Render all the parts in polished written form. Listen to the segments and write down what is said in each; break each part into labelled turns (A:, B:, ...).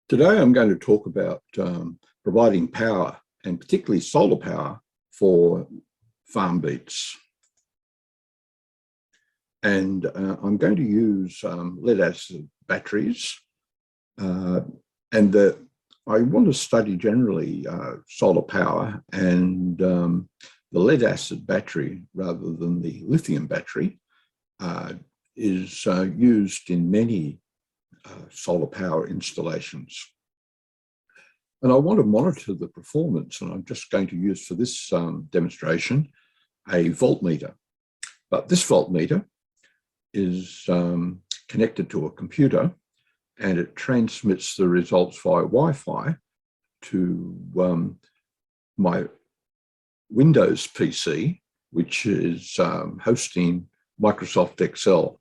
A: Today I'm going to talk about providing power, and particularly solar power, for FarmBeats. And I'm going to use lead-acid batteries, I want to study generally solar power, and the lead-acid battery, rather than the lithium battery, is used in many solar power installations. And I want to monitor the performance, and I'm just going to use for this demonstration a voltmeter. But this voltmeter is connected to a computer, and it transmits the results via Wi-Fi to my Windows PC, which is hosting Microsoft Excel.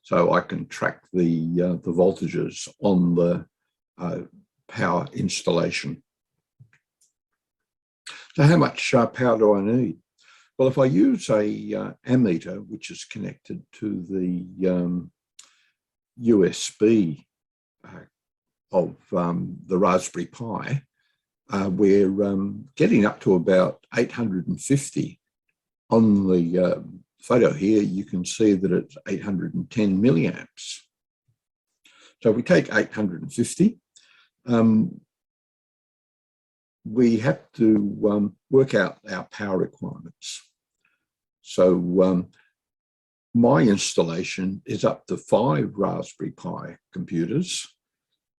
A: So I can track the voltages on the power installation. So how much power do I need? Well, if I use a ammeter, which is connected to the USB of the Raspberry Pi, we're getting up to about 850. On the photo here, you can see that it's 810 milliamps. So if we take 850, we have to work out our power requirements. So my installation is up to 5 Raspberry Pi computers,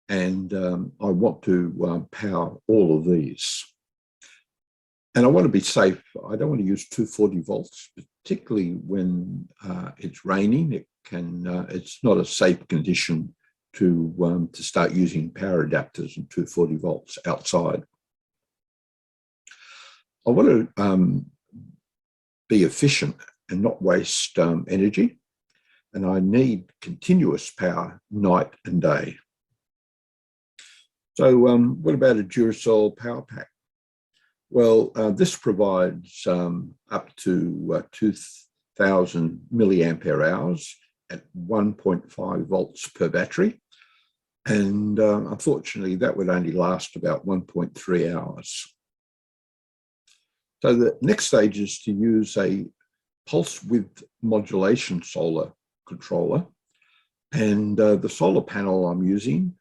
A: and I want to power all of these. And I want to be safe. I don't want to use 240 volts, particularly when it's raining. It's not a safe condition to start using power adapters and 240 volts outside. I want to be efficient and not waste energy, and I need continuous power night and day. So what about a Duracell power pack? Well, this provides up to 2,000 milliampere hours at 1.5 volts per battery. And unfortunately, that would only last about 1.3 hours. So the next stage is to use a pulse width modulation solar controller. And the solar panel I'm using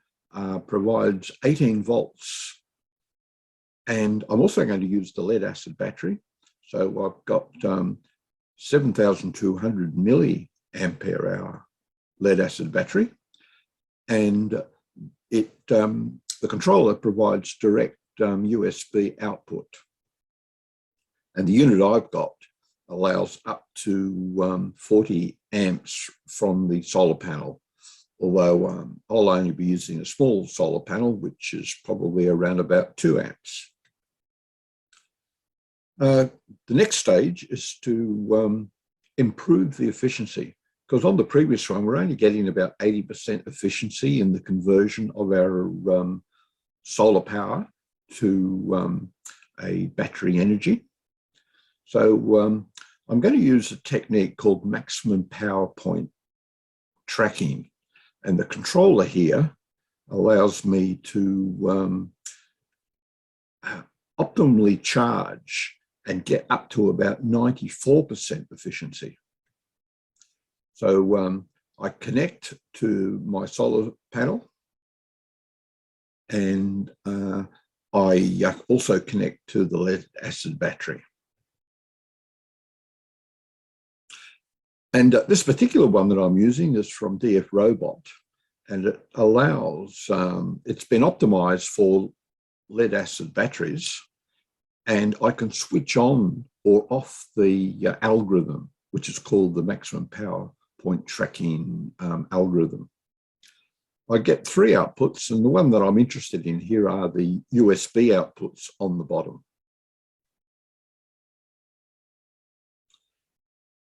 A: provides 18 volts. And I'm also going to use the lead-acid battery. So I've got 7,200 milliampere hour lead-acid battery. And the controller provides direct USB output. And the unit I've got allows up to 40 amps from the solar panel, although I'll only be using a small solar panel, which is probably around about 2 amps. The next stage is to improve the efficiency, because on the previous one, we're only getting about 80% efficiency in the conversion of our solar power to a battery energy. So I'm going to use a technique called maximum power point tracking. And the controller here allows me to optimally charge and get up to about 94% efficiency. So I connect to my solar panel, and I also connect to the lead-acid battery. And this particular one that I'm using is from DFRobot, and it allows, it's been optimized for lead-acid batteries, and I can switch on or off the algorithm, which is called the maximum power point tracking algorithm. I get 3 outputs, and the one that I'm interested in here are the USB outputs on the bottom.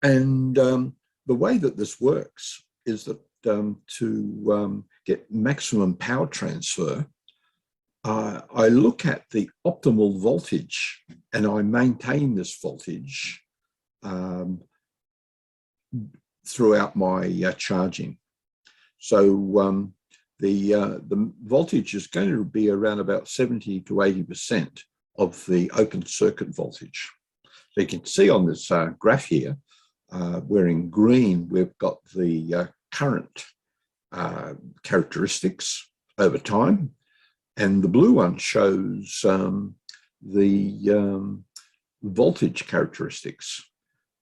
A: And the way that this works is that to get maximum power transfer, I look at the optimal voltage, and I maintain this voltage throughout my charging. So the voltage is going to be around about 70 to 80% of the open circuit voltage. So you can see on this graph here, where in green we've got the current characteristics over time, and the blue one shows the voltage characteristics,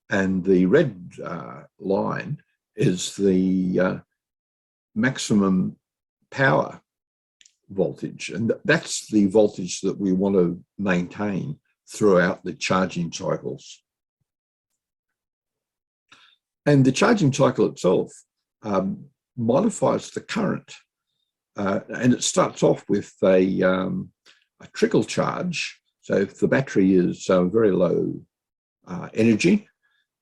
A: and the red line is the maximum power voltage, and that's the voltage that we want to maintain throughout the charging cycles. And the charging cycle itself modifies the current, and it starts off with a trickle charge. So if the battery is very low energy,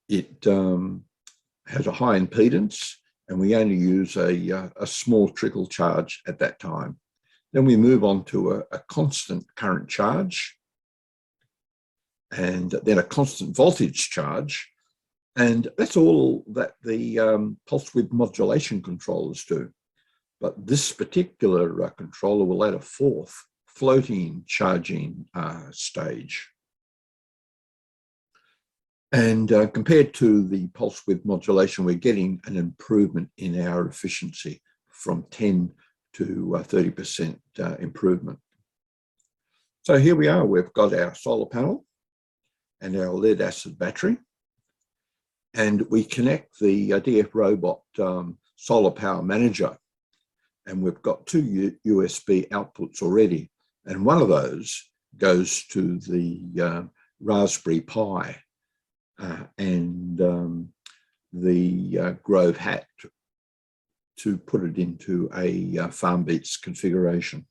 A: it has a high impedance, and we only use a small trickle charge at that time. Then we move on to a constant current charge, and then a constant voltage charge. And that's all that the pulse width modulation controllers do. But this particular controller will add a fourth floating charging stage. And compared to the pulse width modulation, we're getting an improvement in our efficiency from 10 to 30% improvement. So here we are, we've got our solar panel and our lead acid battery, and we connect the DFRobot Solar Power Manager, and we've got two USB outputs already, and one of those goes to the Raspberry Pi and the Grove Hat to put it into a FarmBeats configuration.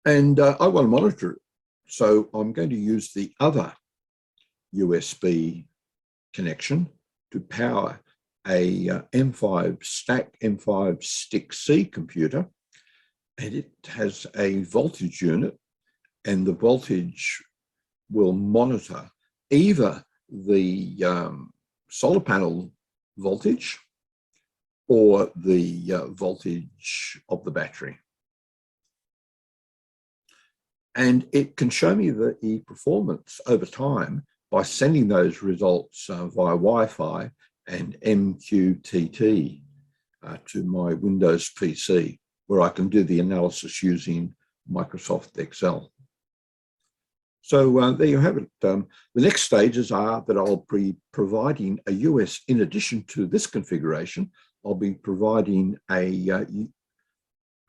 A: And I want to monitor it, so I'm going to use the other USB connection to power a M5Stack M5StickC computer, and it has a voltage unit, and the voltage will monitor either the solar panel voltage or the voltage of the battery. And it can show me the performance over time by sending those results via Wi-Fi and MQTT to my Windows PC, where I can do the analysis using Microsoft Excel. So there you have it. The next stages are that I'll be providing a in addition to this configuration, I'll be providing a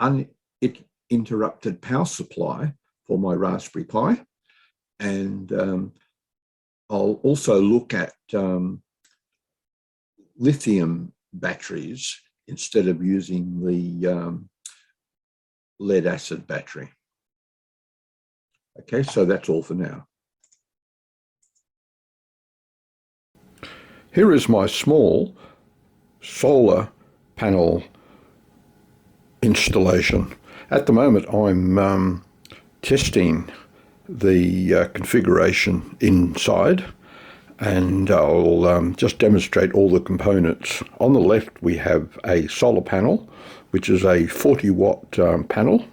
A: uninterrupted power supply for my Raspberry Pi. And I'll also look at lithium batteries instead of using the lead acid battery. Okay, so that's all for now. Here is my small solar panel installation. At the moment, I'm testing the configuration inside, and I'll just demonstrate all the components. On the left, we have a solar panel, which is a 40-watt panel,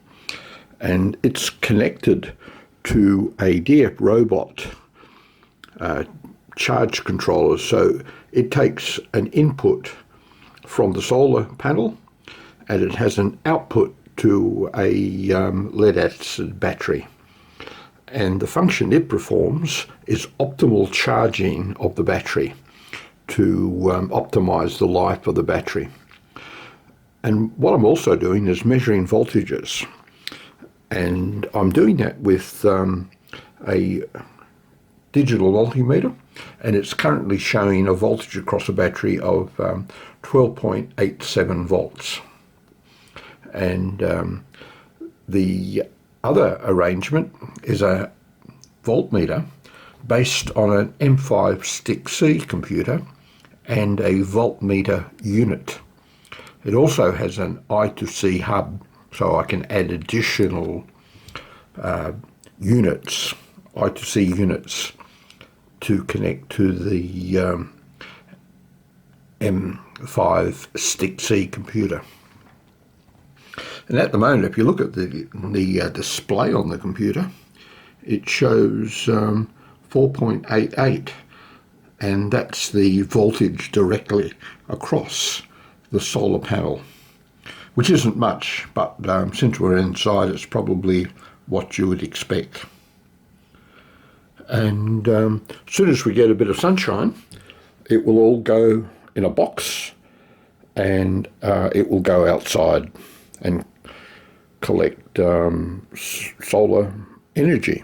A: and it's connected to a DFRobot charge controller. So it takes an input from the solar panel, and it has an output to a lead acid battery. And the function it performs is optimal charging of the battery to optimize the life of the battery. And what I'm also doing is measuring voltages. And I'm doing that with a digital multimeter, and it's currently showing a voltage across a battery of 12.87 volts. And the other arrangement is a voltmeter based on an M5StickC computer and a Voltmeter Unit. It also has an I2C hub, so I can add additional units, I2C units, to connect to the M5StickC computer. And at the moment, if you look at the display on the computer, it shows 4.88, and that's the voltage directly across the solar panel, which isn't much, but since we're inside, it's probably what you would expect. And as soon as we get a bit of sunshine, it will all go in a box, and it will go outside and collect solar energy.